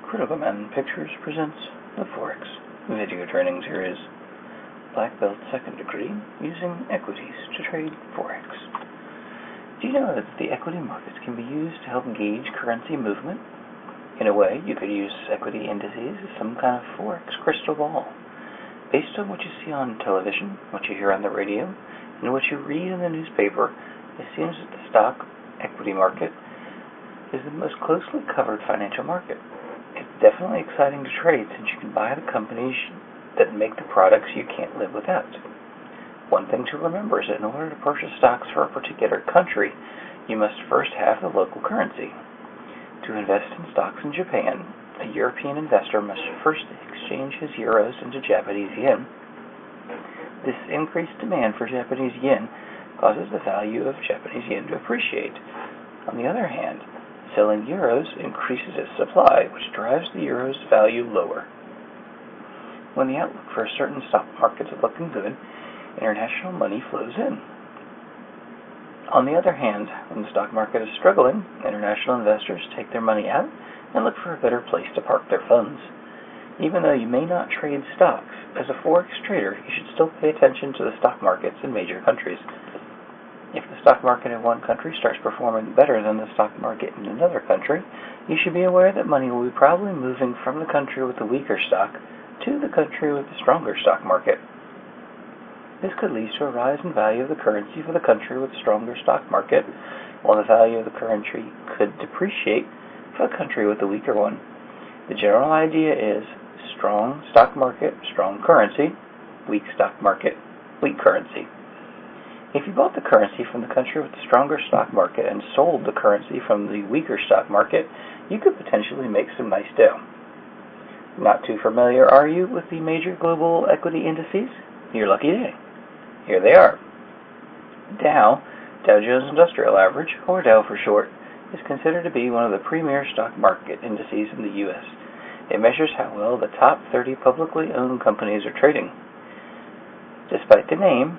Critical Man Pictures presents the Forex video training series, Black Belt Second Degree, using equities to trade Forex. Do you know that the equity markets can be used to help gauge currency movement? In a way, you could use equity indices as some kind of Forex crystal ball. Based on what you see on television, what you hear on the radio, and what you read in the newspaper, it seems that the stock equity market is the most closely covered financial market. It's definitely exciting to trade since you can buy the companies that make the products you can't live without. One thing to remember is that in order to purchase stocks for a particular country, you must first have the local currency. To invest in stocks in Japan, a European investor must first exchange his euros into Japanese yen. This increased demand for Japanese yen causes the value of Japanese yen to appreciate. On the other hand, selling euros increases its supply, which drives the euro's value lower. When the outlook for a certain stock market is looking good, international money flows in. On the other hand, when the stock market is struggling, international investors take their money out and look for a better place to park their funds. Even though you may not trade stocks, as a Forex trader, you should still pay attention to the stock markets in major countries. If the stock market in one country starts performing better than the stock market in another country, you should be aware that money will be probably moving from the country with the weaker stock to the country with the stronger stock market. This could lead to a rise in value of the currency for the country with the stronger stock market, while the value of the currency could depreciate for the country with the weaker one. The general idea is strong stock market, strong currency, weak stock market, weak currency. If you bought the currency from the country with the stronger stock market and sold the currency from the weaker stock market, you could potentially make some nice dough. Not too familiar, are you, with the major global equity indices? Your lucky day. Here they are. Dow Jones Industrial Average, or Dow for short, is considered to be one of the premier stock market indices in the U.S. It measures how well the top 30 publicly owned companies are trading. Despite the name,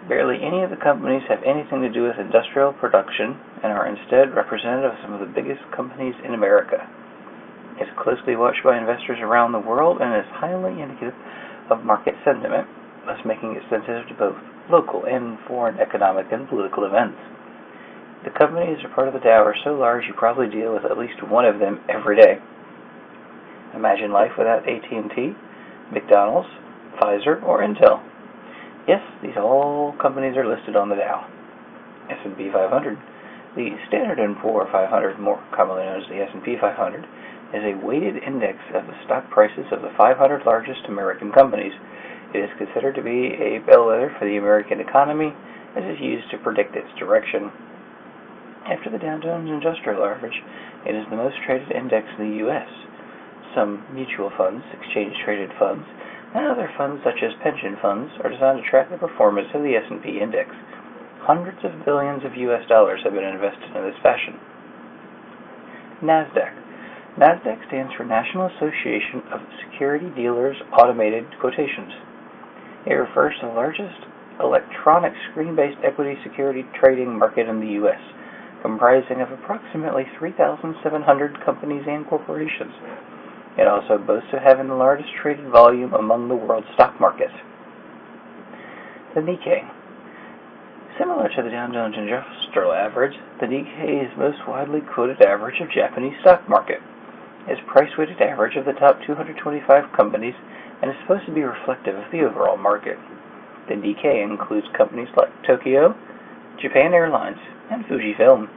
barely any of the companies have anything to do with industrial production and are instead representative of some of the biggest companies in America. It's closely watched by investors around the world and is highly indicative of market sentiment, thus making it sensitive to both local and foreign economic and political events. The companies that are part of the Dow are so large you probably deal with at least one of them every day. Imagine life without AT&T, McDonald's, Pfizer, or Intel. Yes, these all companies are listed on the Dow. S&P 500. The Standard & Poor's 500, more commonly known as the S&P 500, is a weighted index of the stock prices of the 500 largest American companies. It is considered to be a bellwether for the American economy, as it is used to predict its direction. After the Dow Jones Industrial Average, it is the most traded index in the U.S. Some mutual funds, exchange-traded funds, and other funds such as pension funds are designed to track the performance of the S&P index. Hundreds of billions of U.S. dollars have been invested in this fashion. NASDAQ. NASDAQ stands for National Association of Security Dealers Automated Quotations. It refers to the largest electronic screen-based equity security trading market in the U.S., comprising of approximately 3,700 companies and corporations. It also boasts of having the largest traded volume among the world's stock markets. The Nikkei. Similar to the Dow Jones Industrial Average, the Nikkei is the most widely quoted average of Japanese stock market. It is price-weighted average of the top 225 companies and is supposed to be reflective of the overall market. The Nikkei includes companies like Tokyo, Japan Airlines, and Fujifilm.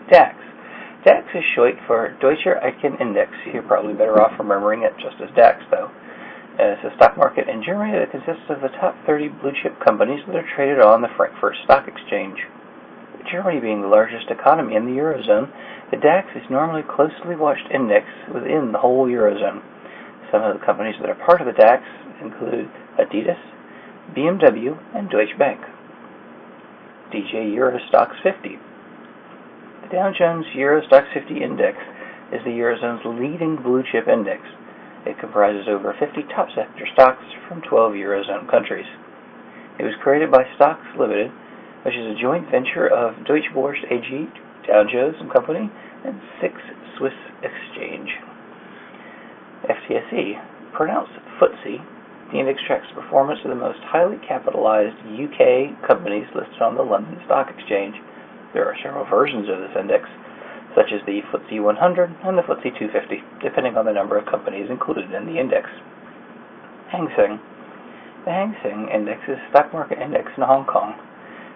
DAX. DAX is short for Deutscher Aktien Index. You're probably better off remembering it just as DAX, though. It's a stock market in Germany that consists of the top 30 blue-chip companies that are traded on the Frankfurt Stock Exchange. Germany being the largest economy in the Eurozone, the DAX is normally a closely watched index within the whole Eurozone. Some of the companies that are part of the DAX include Adidas, BMW, and Deutsche Bank. DJ Euro Stoxx 50. The Dow Jones Euro Stoxx 50 Index is the Eurozone's leading blue-chip index. It comprises over 50 top sector stocks from 12 Eurozone countries. It was created by Stocks Limited, which is a joint venture of Deutsche Börse AG, Dow Jones & Company, and 6 Swiss Exchange. FTSE, pronounced FTSE, the index tracks the performance of the most highly capitalized UK companies listed on the London Stock Exchange. There are several versions of this index, such as the FTSE 100 and the FTSE 250, depending on the number of companies included in the index. Hang Seng. The Hang Seng Index is a stock market index in Hong Kong.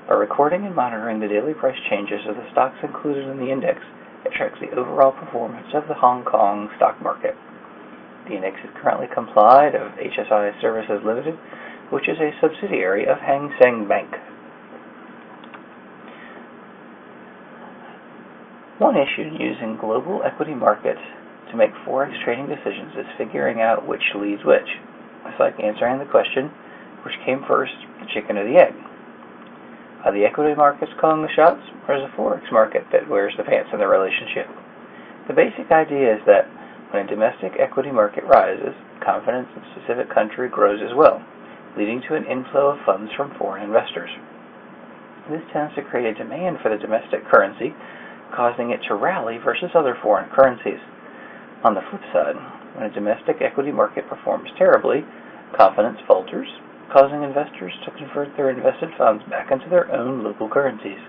By recording and monitoring the daily price changes of the stocks included in the index, it tracks the overall performance of the Hong Kong stock market. The index is currently complied of HSI Services Limited, which is a subsidiary of Hang Seng Bank. One issue in using global equity markets to make Forex trading decisions is figuring out which leads which. It's like answering the question, which came first, the chicken or the egg? Are the equity markets calling the shots, or is the Forex market that wears the pants in the relationship? The basic idea is that when a domestic equity market rises, confidence in a specific country grows as well, leading to an inflow of funds from foreign investors. This tends to create a demand for the domestic currency, causing it to rally versus other foreign currencies. On the flip side, when a domestic equity market performs terribly, confidence falters, causing investors to convert their invested funds back into their own local currencies.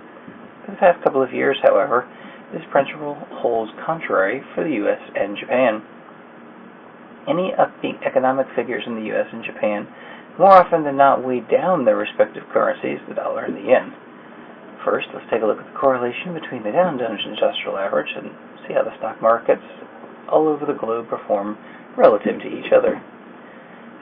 For the past couple of years, however, this principle holds contrary for the U.S. and Japan. Any upbeat economic figures in the U.S. and Japan more often than not weigh down their respective currencies, the dollar and the yen. First, let's take a look at the correlation between the Dow Jones Industrial Average and see how the stock markets all over the globe perform relative to each other.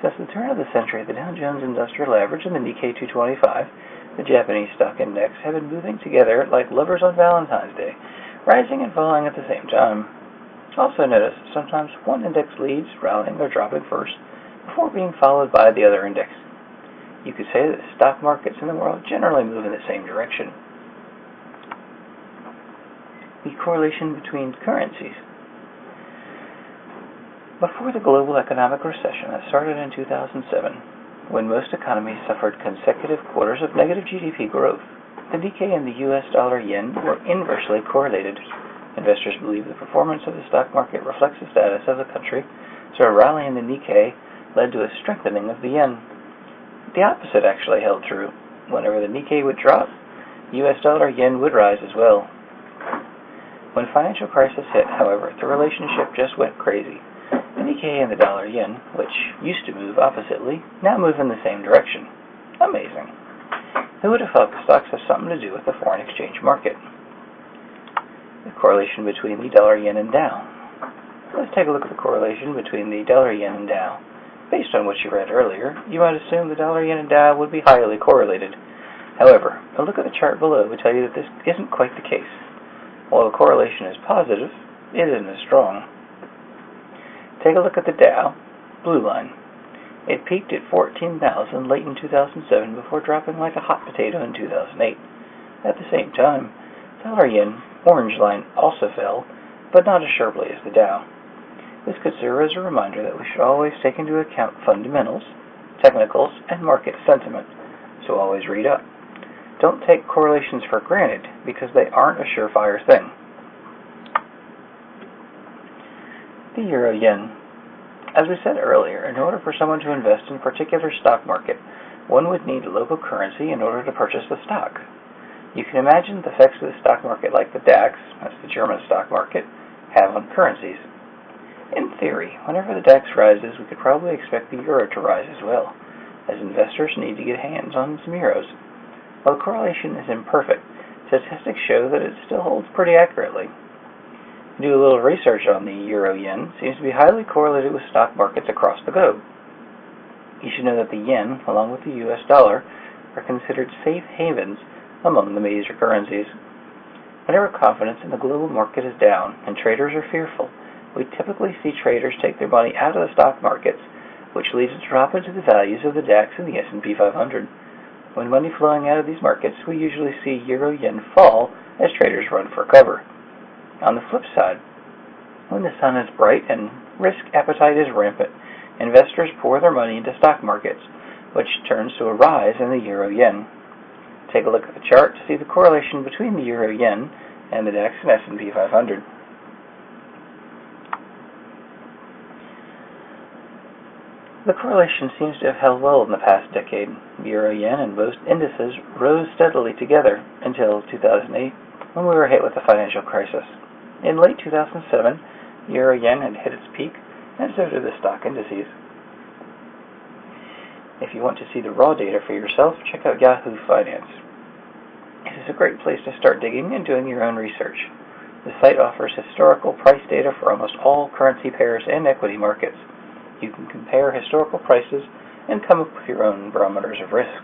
Since the turn of the century, the Dow Jones Industrial Average and the Nikkei 225, the Japanese stock index, have been moving together like lovers on Valentine's Day, rising and falling at the same time. Also notice sometimes one index leads, rallying or dropping first, before being followed by the other index. You could say that stock markets in the world generally move in the same direction. The correlation between currencies. Before the global economic recession that started in 2007, when most economies suffered consecutive quarters of negative GDP growth, the Nikkei and the US dollar yen were inversely correlated. Investors believe the performance of the stock market reflects the status of the country, so a rally in the Nikkei led to a strengthening of the yen. The opposite actually held true. Whenever the Nikkei would drop, US dollar yen would rise as well. When financial crisis hit, however, the relationship just went crazy. The Nikkei and the dollar yen, which used to move oppositely, now move in the same direction. Amazing. Who would have thought the stocks have something to do with the foreign exchange market? The correlation between the dollar yen and Dow. Let's take a look at the correlation between the dollar yen and Dow. Based on what you read earlier, you might assume the dollar yen and Dow would be highly correlated. However, a look at the chart below would tell you that this isn't quite the case. While the correlation is positive, it isn't as strong. Take a look at the Dow, blue line. It peaked at 14,000 late in 2007 before dropping like a hot potato in 2008. At the same time, dollar yen, orange line, also fell, but not as sharply as the Dow. This could serve as a reminder that we should always take into account fundamentals, technicals, and market sentiment, so always read up. Don't take correlations for granted because they aren't a surefire thing. The euro-yen. As we said earlier, in order for someone to invest in a particular stock market, one would need local currency in order to purchase the stock. You can imagine the effects of the stock market like the DAX, that's the German stock market, have on currencies. In theory, whenever the DAX rises, we could probably expect the euro to rise as well, as investors need to get hands on some euros. While the correlation is imperfect, statistics show that it still holds pretty accurately. Do a little research on the euro-yen seems to be highly correlated with stock markets across the globe. You should know that the yen, along with the US dollar, are considered safe havens among the major currencies. Whenever confidence in the global market is down and traders are fearful, we typically see traders take their money out of the stock markets, which leads to a drop into the values of the DAX and the S&P 500. When money flowing out of these markets, we usually see euro-yen fall as traders run for cover. On the flip side, when the sun is bright and risk appetite is rampant, investors pour their money into stock markets, which turns to a rise in the euro-yen. Take a look at the chart to see the correlation between the euro-yen and the DAX and S&P 500. The correlation seems to have held well in the past decade. Euro-yen and most indices rose steadily together until 2008, when we were hit with the financial crisis. In late 2007, Euro-yen had hit its peak, and so did the stock indices. If you want to see the raw data for yourself, check out Yahoo Finance. It is a great place to start digging and doing your own research. The site offers historical price data for almost all currency pairs and equity markets. You can compare historical prices and come up with your own barometers of risk.